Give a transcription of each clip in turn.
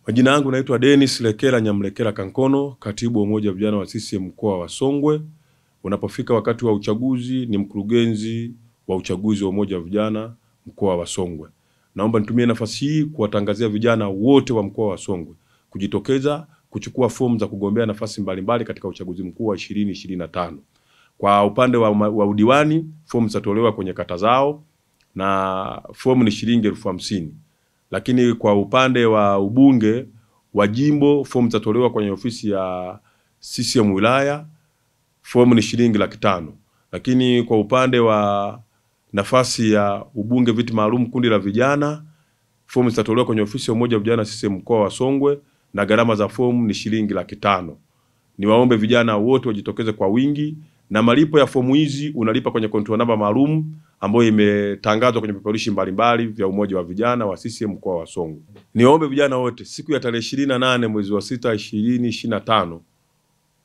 Majina yangu naitwa Dennis Lekela Nyamlekela Kankono, katibu wa umoja wa vijana wa CCM mkoa wa Songwe. Unapofika wakati wa uchaguzi, ni mkurugenzi wa uchaguzi wa umoja wa vijana mkoa wa Songwe. Naomba nitumie nafasi hii kuwatangazia vijana wote wa mkoa wa Songwe kujitokeza kuchukua fomu za kugombea nafasi mbalimbali katika uchaguzi mkuu wa 2025. Kwa upande wa udiwani, fomu zitatolewa kwenye kata zao na fomu ni shilingi 50,000. Lakini kwa upande wa ubunge wa jimbo, fomu zitatolewa kwenye ofisi ya CCM wilaya, fomu ni shilingi 500,000. Lakini kwa upande wa nafasi ya ubunge viti maalum kundi la vijana, fomu zitatolewa kwenye ofisi ya umoja wa vijana CCM mkoa wa Songwe na gharama za fomu ni shilingi 500,000. Niwaombe vijana wote wajitokeze kwa wingi, na malipo ya fomu hizi unalipa kwenye control namba maalum ambayo imetangazwa kwenye vipeperushi mbalimbali vya umoja wa vijana wa CCM mkoa wa Songwe. Niwaombe vijana wote siku ya tarehe 28 mwezi wa 6 2025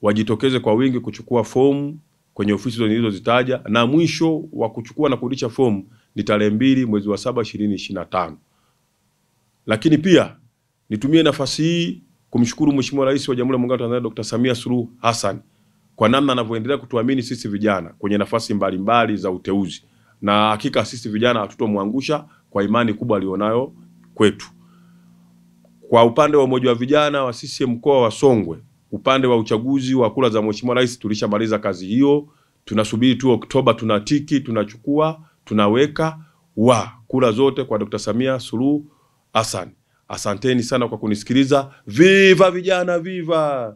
wajitokeze kwa wingi kuchukua fomu kwenye ofisi nilizozitaja, na mwisho wa kuchukua na kurudisha fomu ni tarehe 2 mwezi wa 7 2025. Lakini pia nitumie nafasi hii kumshukuru Mheshimiwa Rais wa Jamhuri ya Muungano wa Tanzania Dr. Samia Suluhu Hassan kwa namna anavyoendelea kutuamini sisi vijana kwenye nafasi mbalimbali za uteuzi, na hakika sisi vijana hatutomwangusha kwa imani kubwa alionayo kwetu. Kwa upande wa umoja wa vijana wa CCM mkoa wa Songwe, upande wa uchaguzi wa kura za Mheshimiwa Rais tulishamaliza kazi hiyo. Tunasubiri tu Oktoba, tunatiki, tunachukua, tunaweka kura zote kwa Dr. Samia Suluhu Hassan. Asanteni sana kwa kunisikiliza. Viva vijana, viva!